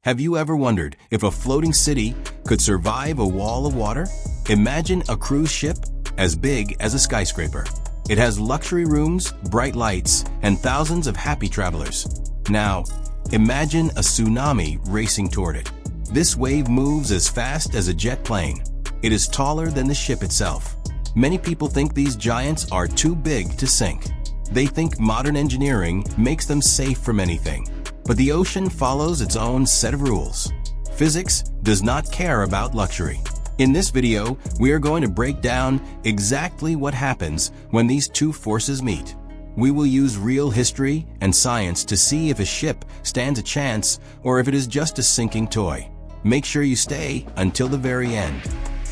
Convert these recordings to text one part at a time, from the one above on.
Have you ever wondered if a floating city could survive a wall of water? Imagine a cruise ship as big as a skyscraper. It has luxury rooms, bright lights, and thousands of happy travelers. Now, imagine a tsunami racing toward it. This wave moves as fast as a jet plane. It is taller than the ship itself. Many people think these giants are too big to sink. They think modern engineering makes them safe from anything. But the ocean follows its own set of rules. Physics does not care about luxury. In this video, we are going to break down exactly what happens when these two forces meet. We will use real history and science to see if a ship stands a chance or if it is just a sinking toy. Make sure you stay until the very end.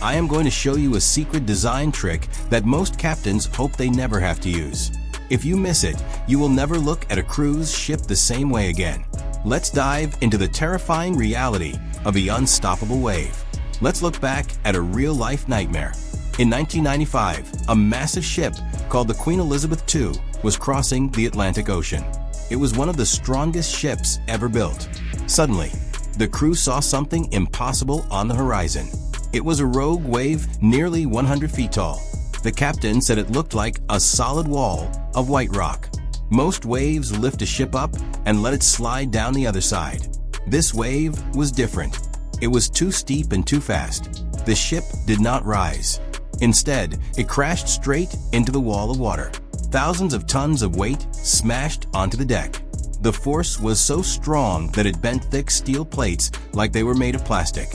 I am going to show you a secret design trick that most captains hope they never have to use. If you miss it, you will never look at a cruise ship the same way again. Let's dive into the terrifying reality of the unstoppable wave. Let's look back at a real-life nightmare. In 1995, a massive ship called the Queen Elizabeth II was crossing the Atlantic Ocean. It was one of the strongest ships ever built. Suddenly, the crew saw something impossible on the horizon. It was a rogue wave nearly 100 feet tall. The captain said it looked like a solid wall of white rock. Most waves lift a ship up and let it slide down the other side. This wave was different. It was too steep and too fast. The ship did not rise. Instead, it crashed straight into the wall of water. Thousands of tons of weight smashed onto the deck. The force was so strong that it bent thick steel plates like they were made of plastic.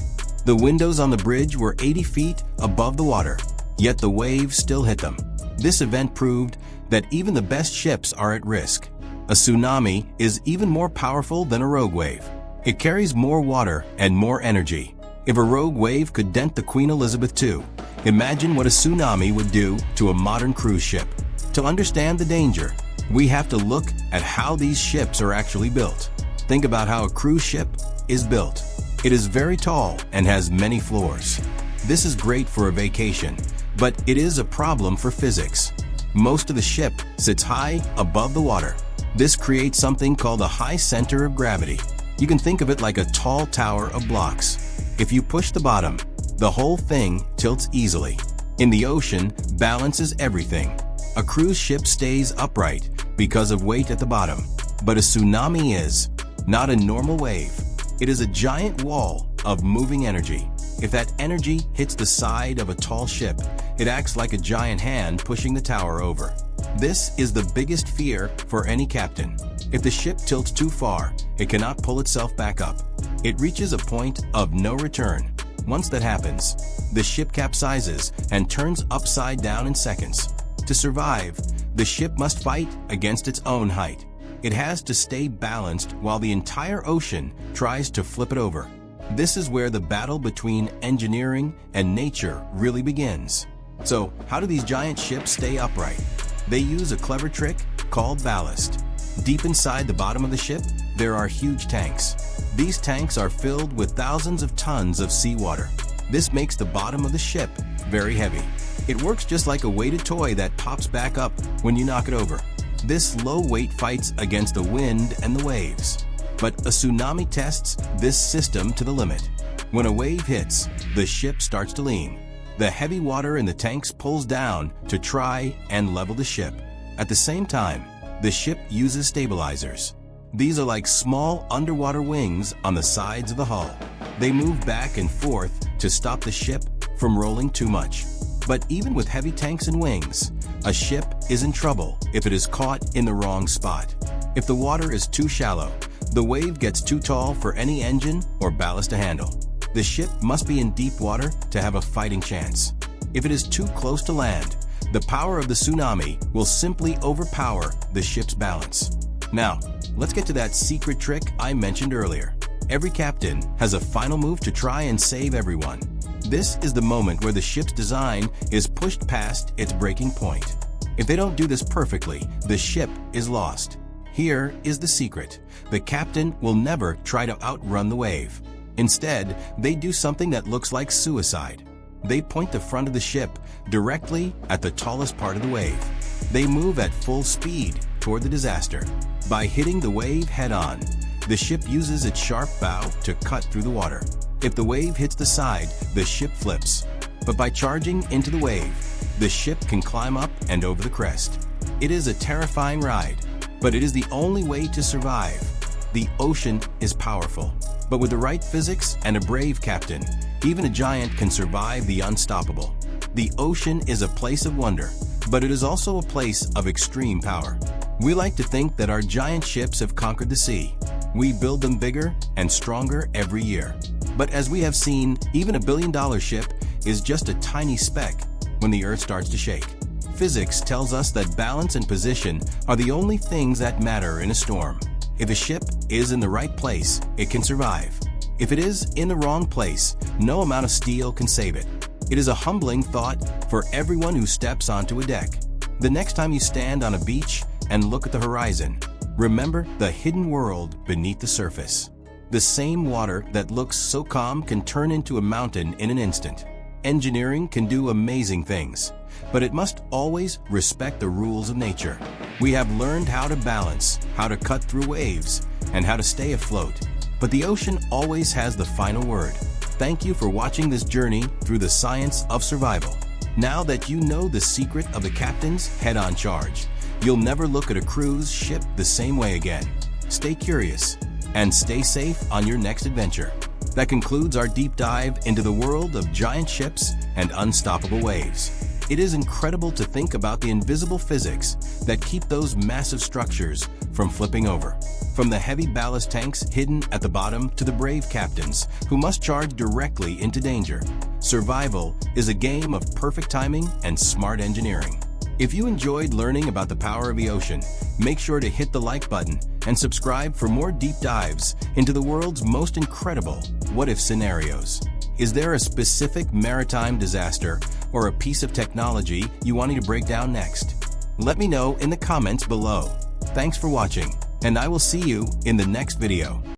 The windows on the bridge were 80 feet above the water. Yet the wave still hit them. This event proved that even the best ships are at risk. A tsunami is even more powerful than a rogue wave. It carries more water and more energy. If a rogue wave could dent the Queen Elizabeth II, imagine what a tsunami would do to a modern cruise ship. To understand the danger, we have to look at how these ships are actually built. Think about how a cruise ship is built. It is very tall and has many floors. This is great for a vacation, but it is a problem for physics. Most of the ship sits high above the water. This creates something called a high center of gravity. You can think of it like a tall tower of blocks. If you push the bottom, the whole thing tilts easily. In the ocean, balance is everything. A cruise ship stays upright because of weight at the bottom, but a tsunami is not a normal wave. It is a giant wall of moving energy. If that energy hits the side of a tall ship, it acts like a giant hand pushing the tower over. This is the biggest fear for any captain. If the ship tilts too far, it cannot pull itself back up. It reaches a point of no return. Once that happens, the ship capsizes and turns upside down in seconds. To survive, the ship must fight against its own height. It has to stay balanced while the entire ocean tries to flip it over. This is where the battle between engineering and nature really begins. So, how do these giant ships stay upright? They use a clever trick called ballast. Deep inside the bottom of the ship, there are huge tanks. These tanks are filled with thousands of tons of seawater. This makes the bottom of the ship very heavy. It works just like a weighted toy that pops back up when you knock it over. This low weight fights against the wind and the waves. But a tsunami tests this system to the limit. When a wave hits, the ship starts to lean. The heavy water in the tanks pulls down to try and level the ship. At the same time, the ship uses stabilizers. These are like small underwater wings on the sides of the hull. They move back and forth to stop the ship from rolling too much. But even with heavy tanks and wings, a ship is in trouble if it is caught in the wrong spot. If the water is too shallow, the wave gets too tall for any engine or ballast to handle. The ship must be in deep water to have a fighting chance. If it is too close to land, the power of the tsunami will simply overpower the ship's balance. Now, let's get to that secret trick I mentioned earlier. Every captain has a final move to try and save everyone. This is the moment where the ship's design is pushed past its breaking point. If they don't do this perfectly, the ship is lost. Here is the secret. The captain will never try to outrun the wave. Instead, they do something that looks like suicide. They point the front of the ship directly at the tallest part of the wave. They move at full speed toward the disaster. By hitting the wave head-on, The ship uses its sharp bow to cut through the water. If the wave hits the side, the ship flips. But by charging into the wave, the ship can climb up and over the crest. It is a terrifying ride, but it is the only way to survive. The ocean is powerful, but with the right physics and a brave captain, even a giant can survive the unstoppable. The ocean is a place of wonder, but it is also a place of extreme power. We like to think that our giant ships have conquered the sea. We build them bigger and stronger every year. But as we have seen, even a billion-dollar ship is just a tiny speck when the Earth starts to shake. Physics tells us that balance and position are the only things that matter in a storm. If a ship is in the right place, it can survive. If it is in the wrong place, no amount of steel can save it. It is a humbling thought for everyone who steps onto a deck. The next time you stand on a beach and look at the horizon, remember the hidden world beneath the surface. The same water that looks so calm can turn into a mountain in an instant. Engineering can do amazing things, but it must always respect the rules of nature. We have learned how to balance, how to cut through waves, and how to stay afloat. But the ocean always has the final word. Thank you for watching this journey through the science of survival. Now that you know the secret of the captain's head-on charge, you'll never look at a cruise ship the same way again. Stay curious and stay safe on your next adventure. That concludes our deep dive into the world of giant ships and unstoppable waves. It is incredible to think about the invisible physics that keep those massive structures from flipping over. From the heavy ballast tanks hidden at the bottom to the brave captains who must charge directly into danger. Survival is a game of perfect timing and smart engineering. If you enjoyed learning about the power of the ocean, make sure to hit the like button and subscribe for more deep dives into the world's most incredible what-if scenarios. Is there a specific maritime disaster or a piece of technology you want me to break down next? Let me know in the comments below. Thanks for watching, and I will see you in the next video.